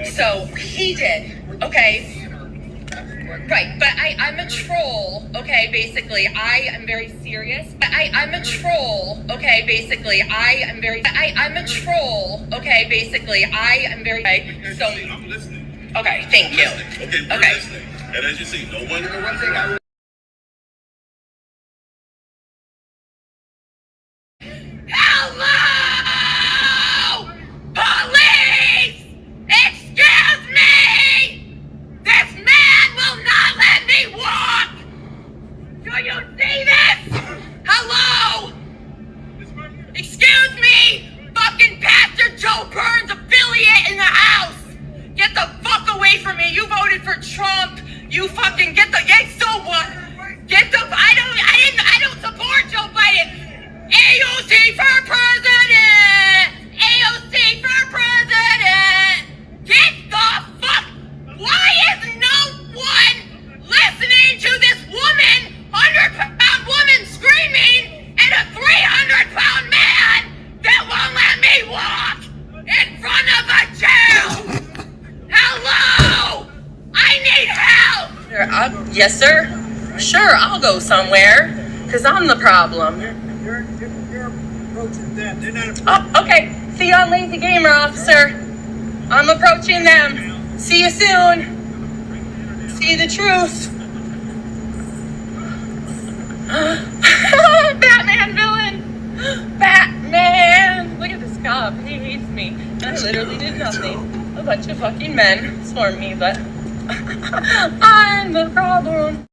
So he did, okay? Right, but I'm a troll, okay, basically. I am very serious. But I'm a troll, okay, basically. I'm a troll, okay, basically. I am very, so, I'm listening. Okay, thank you. Okay, we're listening. And as you see, no one, Hello! Police! Excuse me! This man will not let me walk! Do you see this? Hello? Excuse me! Fucking Pastor Joe Burns affiliate in the house! Get the fuck away from me! You voted for Trump! You fucking get so what? I don't support Joe Biden! AOC for president! AOC for president! Get the fuck! Why is no one listening to this woman, 100-pound woman screaming, and a 300-pound man that won't let me walk in front of a jail? Hello! I need help! Yes, sir? Sure, I'll go somewhere, because I'm the problem. You're approaching them. They're not approaching. Oh, okay. See you on Lazy Gamer, officer. I'm approaching them. See you soon. See the truth. Batman villain. Batman. Look at this cop. He hates me. I literally did nothing. A bunch of fucking men swarmed me, but I'm the problem.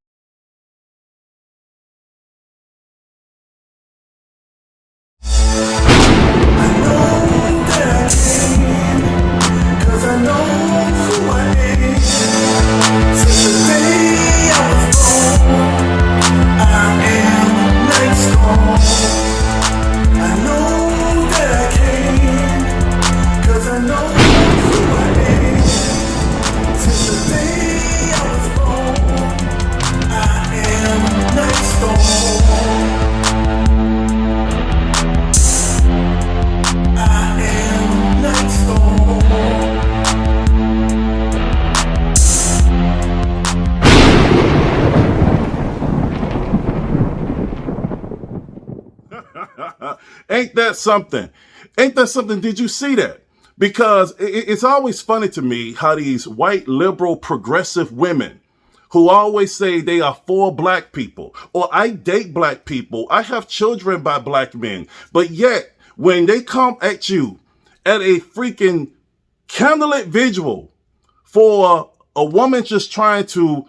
Ain't that something? Ain't that something? Did you see that? Because it's always funny to me how these white, liberal, progressive women who always say they are for black people, or I date black people, I have children by black men, but yet when they come at you at a freaking candlelit vigil for a woman just trying to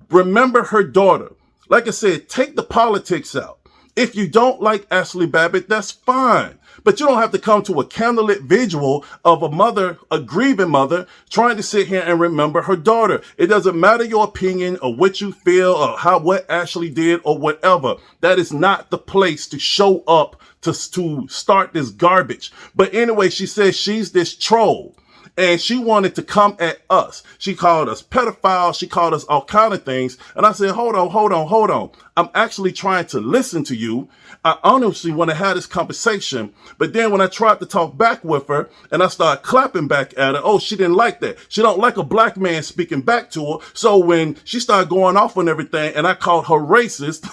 remember her daughter, like I said, take the politics out. If you don't like Ashley Babbitt, that's fine. But you don't have to come to a candlelit vigil of a mother, a grieving mother, trying to sit here and remember her daughter. It doesn't matter your opinion or what you feel or what Ashley did or whatever. That is not the place to show up to start this garbage. But anyway, she says she's this troll. And she wanted to come at us. She called us pedophiles. She called us all kind of things. And I said, hold on. I'm actually trying to listen to you. I honestly want to have this conversation. But then when I tried to talk back with her and I started clapping back at her, oh, she didn't like that. She don't like a black man speaking back to her. So when she started going off on everything and I called her racist,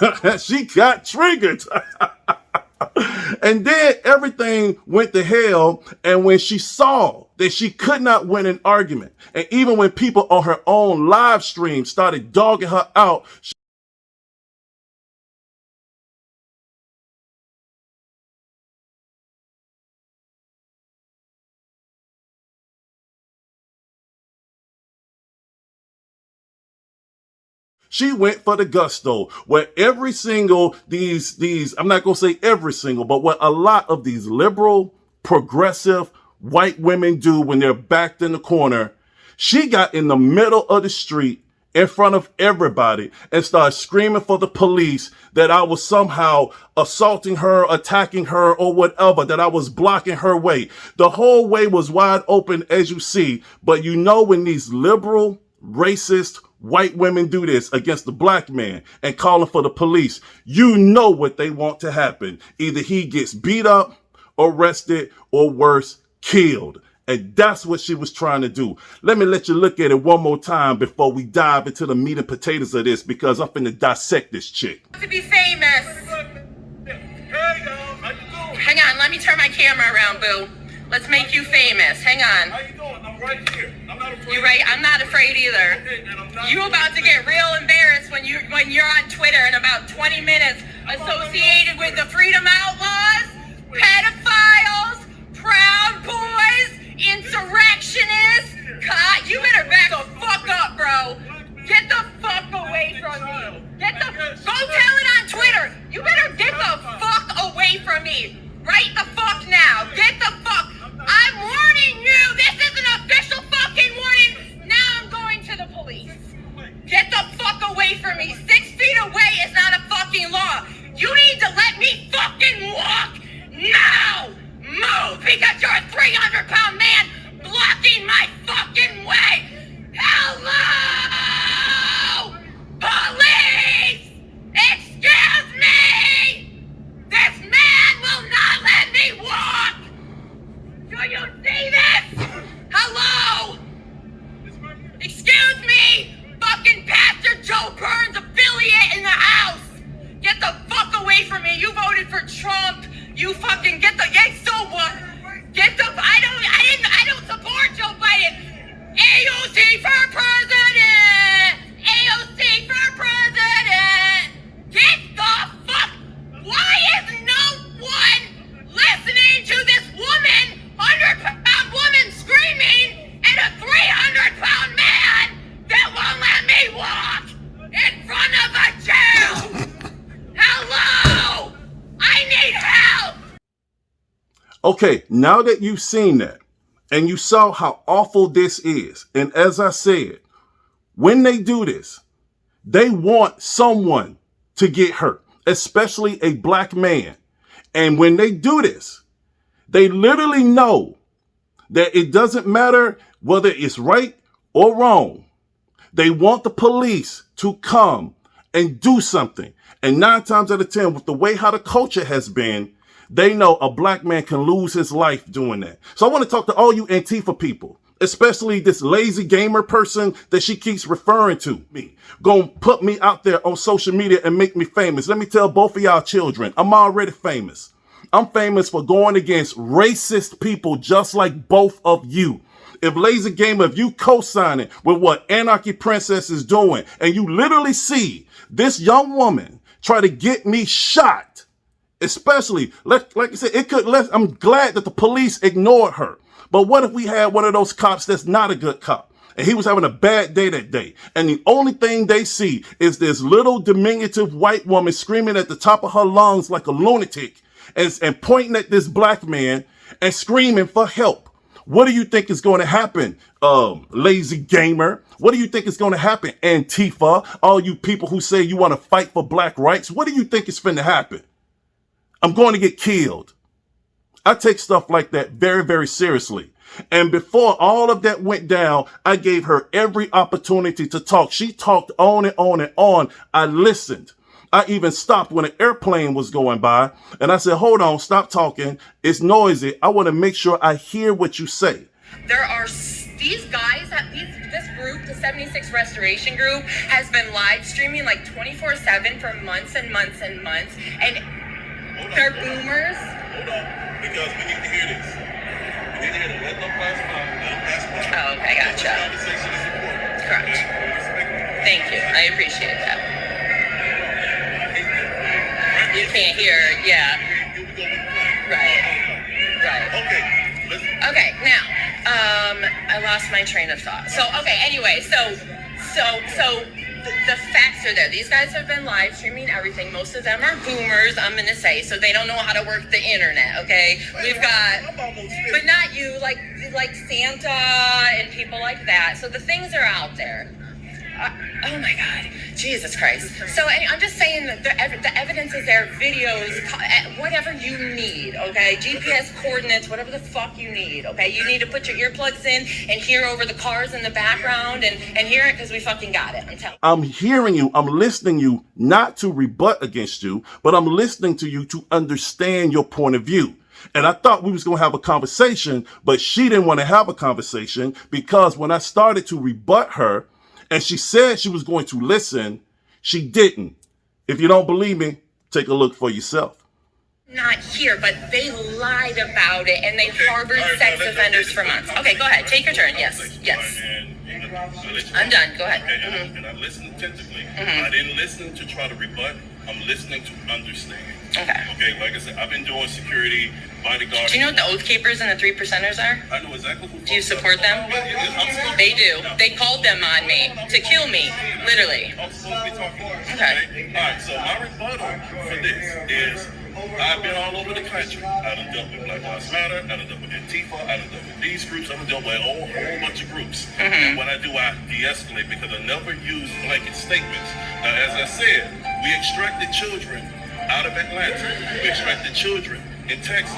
she got triggered. And then everything went to hell. And when she saw that she could not win an argument, and even when people on her own live stream started dogging her out, she went for the gusto, where every single, I'm not going to say every single, but what a lot of these liberal, progressive, white women do when they're backed in the corner. She got in the middle of the street in front of everybody and started screaming for the police that I was somehow assaulting her, attacking her, or whatever, that I was blocking her way. The whole way was wide open, as you see. But you know, when these liberal, racist, white women do this against the black man and calling for the police, you know what they want to happen. Either he gets beat up, arrested, or worse, killed. And that's what she was trying to do. Let me let you look at it one more time before we dive into the meat and potatoes of this, because I'm finna dissect this chick. To be famous. Hang on, let me turn my camera around, boo. Let's make you famous. Hang on. How you doing? I'm right here. I'm not afraid. You're right. I'm not afraid either. Okay, then I'm not. You about to get real embarrassed when you're on Twitter in about 20 minutes, associated with the Freedom Outlaws, pedophiles, Proud Boys, insurrectionists. God, you better back the fuck up, bro. Get the fuck away from me. Go tell it on Twitter. You better get the fuck away from me. Right the fuck now. Get the fuck. I'm warning you. This is an official fucking warning. Now I'm going to the police. Get the fuck away from me. 6 feet away is not a fucking law. You need to let me fucking walk now. Move, because you're a 300-pound man blocking my fucking way. Hello! Police! Excuse me! This man will not let me walk! Do you see this? Hello? Excuse me! Fucking Pastor Joe Burns affiliate in the house! Get the fuck away from me! You voted for Trump! You fucking get the so what? Get the I don't support Joe Biden! AOC for president! AOC for president! Get the fuck! Why is no one listening to this woman, 100-pound woman screaming, and a 300-pound man that won't let me walk in front of a jail? Hello! I need help! Okay, now that you've seen that and you saw how awful this is, and as I said, when they do this, they want someone to get hurt, especially a black man. And when they do this, they literally know that it doesn't matter whether it's right or wrong. They want the police to come and do something. And 9 times out of 10, with the way how the culture has been, they know a black man can lose his life doing that. So I want to talk to all you Antifa people, especially this lazy gamer person that she keeps referring to me. Gonna put me out there on social media and make me famous. Let me tell both of y'all children, I'm already famous. I'm famous for going against racist people just like both of you. If Lazy Gamer, if you co-signing with what Anarchy Princess is doing, and you literally see this young woman try to get me shot, especially, like I said, I'm glad that the police ignored her. But what if we had one of those cops that's not a good cop, and he was having a bad day that day, and the only thing they see is this little diminutive white woman screaming at the top of her lungs like a lunatic and pointing at this black man and screaming for help? What do you think is going to happen, Lazy Gamer? What do you think is going to happen, Antifa? All you people who say you want to fight for black rights, what do you think is finna happen? I'm going to get killed. I take stuff like that very, very seriously. And before all of that went down, I gave her every opportunity to talk. She talked on and on and on. I listened. I even stopped when an airplane was going by. And I said, hold on, stop talking. It's noisy. I want to make sure I hear what you say. There are these guys, this group, the 76 Restoration Group, has been live streaming like 24/7 for months and months and months. And they're boomers. Hold on, because we need to hear this. We need to hear the let them pass by. Oh, okay, gotcha. This conversation is important. Correct. Thank you. I appreciate that. You can't hear, yeah. Right. Okay, listen. Okay, now, I lost my train of thought. So, okay, anyway, so the facts are there. These guys have been live streaming everything. Most of them are boomers, I'm going to say, so they don't know how to work the internet, okay? We've got, but not you, like Santa and people like that. So the things are out there. Oh my God, Jesus Christ. So I'm just saying that the evidence is there, videos, whatever you need, okay? GPS coordinates, whatever the fuck you need, okay? You need to put your earplugs in and hear over the cars in the background and hear it because we fucking got it. I'm hearing you, I'm listening you, not to rebut against you, but I'm listening to you to understand your point of view. And I thought we was going to have a conversation, but she didn't want to have a conversation because when I started to rebut her and she said she was going to listen, she didn't. If you don't believe me, take a look for yourself. Not here, but they lied about it and they harbored sex offenders for months. Okay, go ahead. Take your turn. Yes. Yes. I'm done. Go ahead. And I listened attentively. I didn't listen to try to rebut. I'm listening to understand. Okay, like I said, I've been doing security, bodyguard. Do you know what the Oath Keepers and the Three Percenters are? I know exactly who. Do you support them? They do. They called them on me to kill me, literally. I'm supposed to be talking. Okay. All right, so my rebuttal for this is I've been all over the country. I done dealt with Black Lives Matter. I done dealt with Antifa. I done dealt with these groups. I done dealt with a whole bunch of groups. And when I do, I de-escalate because I never use blanket statements. Now, as I said, we extracted children out of Atlanta. We extracted children in Texas.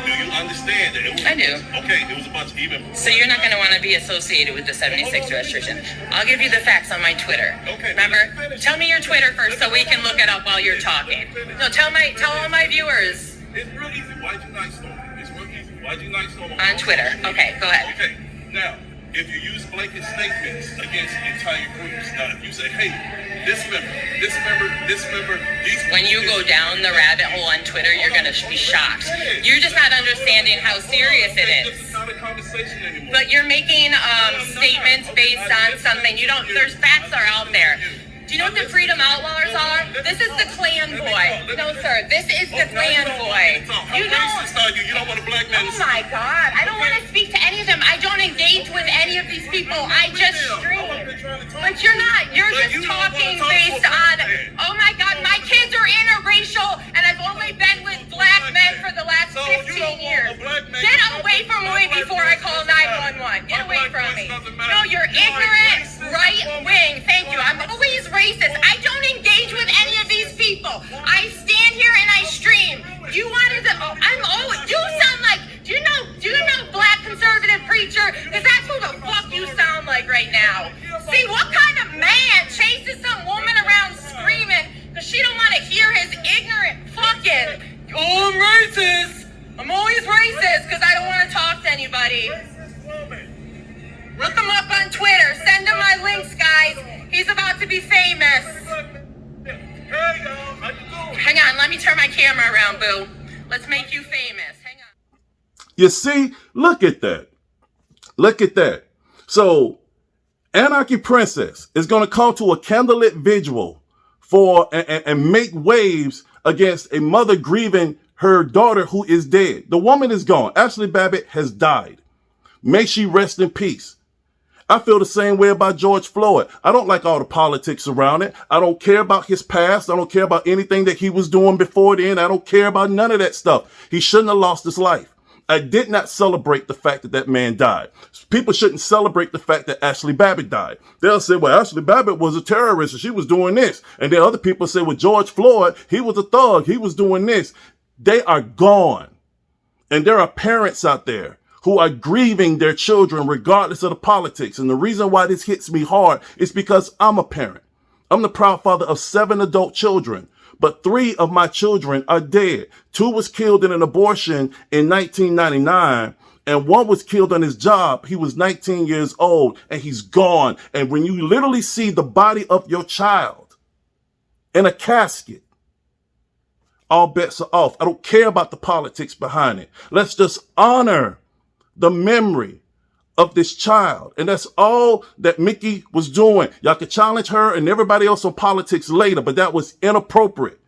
Do you understand that? I do. Okay, it was a bunch even. So you're not going to want to be associated with the 76 registration. I'll give you the facts on my Twitter. Okay. Remember? Tell me your Twitter first so we can look it up while you're talking. No, tell all my viewers. It's real easy. YG Nightstorm. It's real easy. YG Nightstorm On Twitter. Okay, go ahead. Okay. Now, if you use blanket statements against entire groups, now if you say, hey, this member, these When you go down the rabbit hole on Twitter, you're going to be shocked. You're just not understanding how serious it This is. is not a conversation anymore. But you're making statements based on something. There's facts are out there. Do you know what the Freedom Outlaws are? This is the Klan boy. No, sir. This is the Klan boy. You don't want a black man. Oh my God. I don't want to speak to any of them. I don't engage with any of these people. I just stream. But you're not. You're just talking based on, oh my God, my kids are interracial and I've only been with black men for the last 15 years. Get away from me before I call 911. Get away from me. No, you're ignorant, right wing. Thank you. I'm always racist. I don't engage with any of these people. I stand here and I stream. You wanted to, you sound like, do you know black conservative preacher? Because that's who the fuck you sound like right now. See, what kind of man chases some woman around screaming because she don't want to hear his ignorant fucking, oh, I'm racist. I'm always racist because I don't want to talk to anybody. Look him up on Twitter. Send him my links, guys. He's about to be famous. Hang on, let me turn my camera around, boo. Let's make you famous. Hang on. You see, look at that. Look at that. So, Anarchy Princess is going to come to a candlelit vigil for and make waves against a mother grieving her daughter who is dead. The woman is gone. Ashley Babbitt has died. May she rest in peace. I feel the same way about George Floyd. I don't like all the politics around it. I don't care about his past. I don't care about anything that he was doing before then. I don't care about none of that stuff. He shouldn't have lost his life. I did not celebrate the fact that that man died. People shouldn't celebrate the fact that Ashley Babbitt died. They'll say, well, Ashley Babbitt was a terrorist and she was doing this. And then other people say, well, George Floyd, he was a thug. He was doing this. They are gone. And there are parents out there who are grieving their children regardless of the politics. And the reason why this hits me hard is because I'm a parent. I'm the proud father of 7 adult children, but 3 of my children are dead. 2 was killed in an abortion in 1999, and 1 was killed on his job. He was 19 years old, and he's gone. And when you literally see the body of your child in a casket, all bets are off. I don't care about the politics behind it. Let's just honor the memory of this child. And that's all that Mickey was doing. Y'all could challenge her and everybody else on politics later, but that was inappropriate.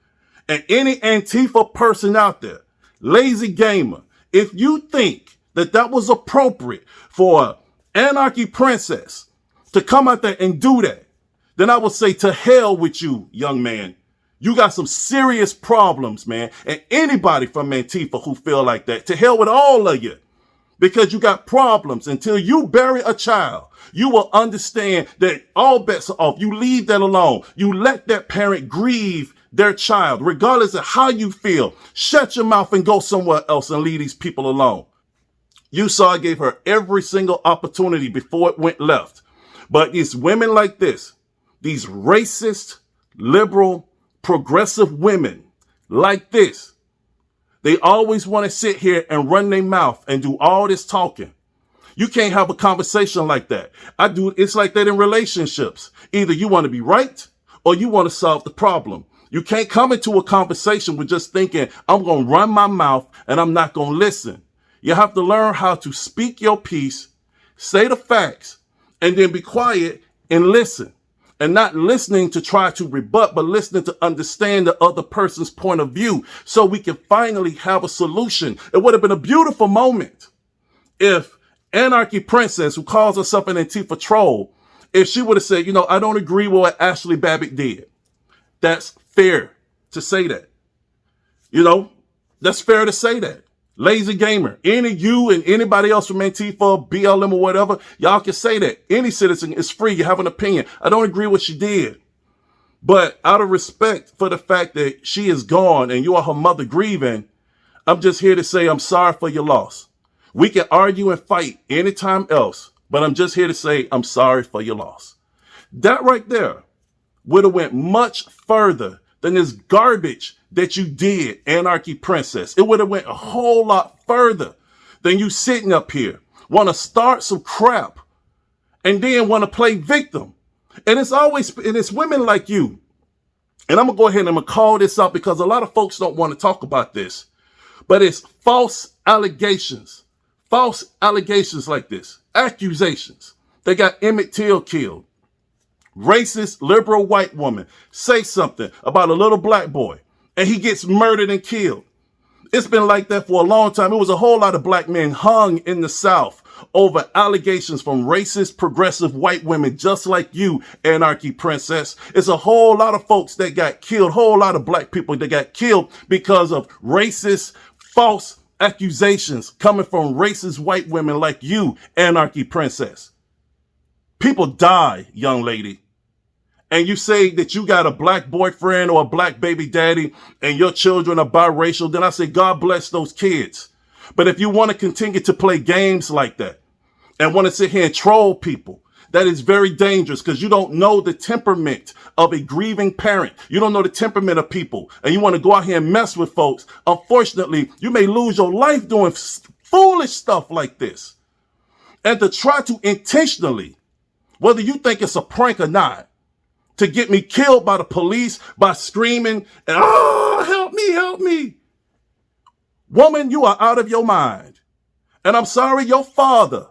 And any Antifa person out there, lazy gamer, if you think that that was appropriate for Anarchy Princess to come out there and do that, then I would say to hell with you, young man. You got some serious problems, man. And anybody from Antifa who feel like that, to hell with all of you. Because you got problems. Until you bury a child, you will understand that all bets are off. You leave that alone. You let that parent grieve their child, regardless of how you feel. Shut your mouth and go somewhere else and leave these people alone. You saw I gave her every single opportunity before it went left. But it's women like this, these racist, liberal, progressive women like this, They always want to sit here and run their mouth and do all this talking. You can't have a conversation like that. It's like that in relationships. Either you want to be right or you want to solve the problem. You can't come into a conversation with just thinking, I'm going to run my mouth and I'm not going to listen. You have to learn how to speak your piece, say the facts, and then be quiet and listen. And not listening to try to rebut, but listening to understand the other person's point of view so we can finally have a solution. It would have been a beautiful moment if Anarchy Princess, who calls herself an Antifa troll, if she would have said, I don't agree with what Ashley Babbitt did. That's fair to say that. That's fair to say that. Lazy Gamer, any you and anybody else from Antifa, BLM or whatever, y'all can say that. Any citizen is free. You have an opinion. I don't agree with what she did. But out of respect for the fact that she is gone and you are her mother grieving, I'm just here to say I'm sorry for your loss. We can argue and fight anytime else, but I'm just here to say I'm sorry for your loss. That right there would have went much further than this garbage that you did, Anarchy Princess. It would have went a whole lot further than you sitting up here, want to start some crap and then want to play victim. And it's women like you. And I'm going to go ahead and I'm going to call this out because a lot of folks don't want to talk about this, but it's false allegations like this, accusations. They got Emmett Till killed. Racist, liberal white woman say something about a little black boy and he gets murdered and killed. It's been like that for a long time. It was a whole lot of black men hung in the South over allegations from racist, progressive white women just like you, Anarchy Princess. It's a whole lot of folks that got killed, whole lot of black people that got killed because of racist, false accusations coming from racist white women like you, Anarchy Princess. People die, young lady. And you say that you got a black boyfriend or a black baby daddy and your children are biracial, then I say, God bless those kids. But if you want to continue to play games like that and want to sit here and troll people, that is very dangerous because you don't know the temperament of a grieving parent. You don't know the temperament of people and you want to go out here and mess with folks. Unfortunately, you may lose your life doing foolish stuff like this. And to try to intentionally, whether you think it's a prank or not, to get me killed by the police by screaming and, oh, help me. Woman, you are out of your mind. And I'm sorry your father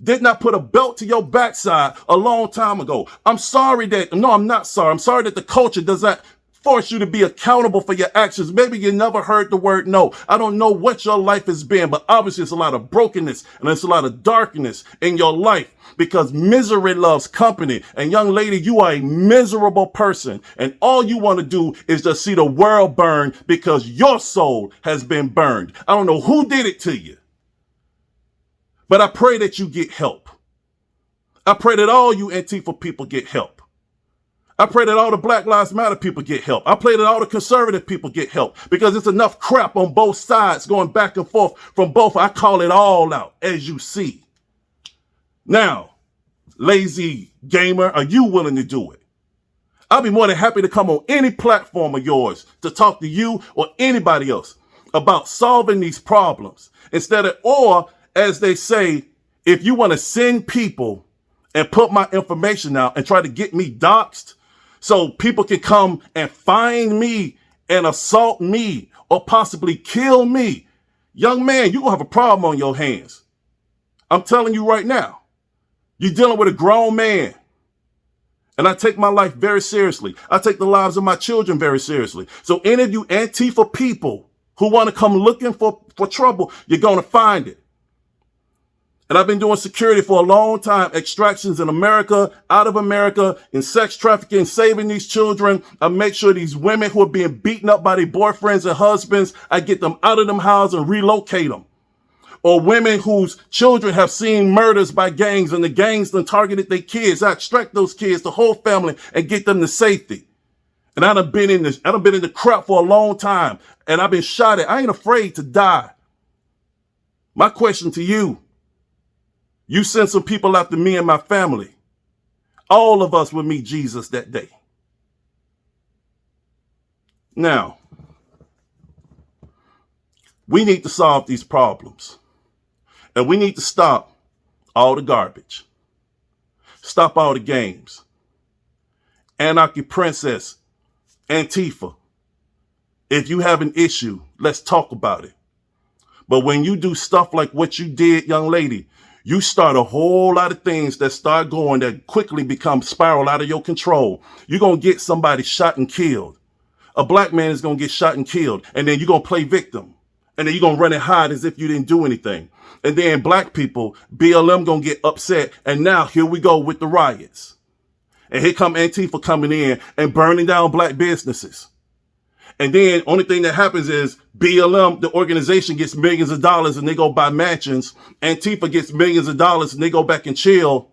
did not put a belt to your backside a long time ago. I'm sorry I'm not sorry. I'm sorry that the culture does not force you to be accountable for your actions. Maybe you never heard the word no. I don't know what your life has been, but obviously it's a lot of brokenness and there's a lot of darkness in your life because misery loves company. And young lady, you are a miserable person. And all you want to do is just see the world burn because your soul has been burned. I don't know who did it to you, but I pray that you get help. I pray that all you Antifa people get help. I pray that all the Black Lives Matter people get help. I pray that all the conservative people get help because it's enough crap on both sides going back and forth from both. I call it all out, as you see. Now, Lazy Gamer, are you willing to do it? I'll be more than happy to come on any platform of yours to talk to you or anybody else about solving these problems or as they say, if you want to send people and put my information out and try to get me doxxed, so people can come and find me and assault me or possibly kill me. Young man, you're going to have a problem on your hands. I'm telling you right now. You're dealing with a grown man. And I take my life very seriously. I take the lives of my children very seriously. So any of you Antifa people who want to come looking for trouble, you're going to find it. And I've been doing security for a long time, extractions in America, out of America, in sex trafficking, saving these children. I make sure these women who are being beaten up by their boyfriends and husbands, I get them out of them houses and relocate them. Or women whose children have seen murders by gangs and the gangs then targeted their kids. I extract those kids, the whole family, and get them to safety. And I done been in the crap for a long time. And I've been shot at. I ain't afraid to die. My question to you, you send some people after me and my family. All of us will meet Jesus that day. Now, We need to solve these problems. And we need to stop all the garbage. Stop all the games. Anarchy Princess, Antifa. If you have an issue, let's talk about it. But when you do stuff like what you did, young lady, you start a whole lot of things that start going that quickly become spiral out of your control. You're going to get somebody shot and killed. A black man is going to get shot and killed. And then you're going to play victim. And then you're going to run and hide as if you didn't do anything. And then black people, BLM going to get upset. And now here we go with the riots. And here come Antifa coming in and burning down black businesses. And then only thing that happens is BLM, the organization, gets millions of dollars and they go buy mansions. Antifa gets millions of dollars and they go back and chill.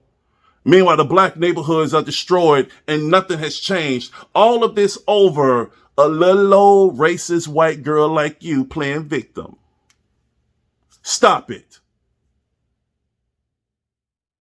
Meanwhile, the black neighborhoods are destroyed and nothing has changed. All of this over a little old racist white girl like you playing victim. Stop it.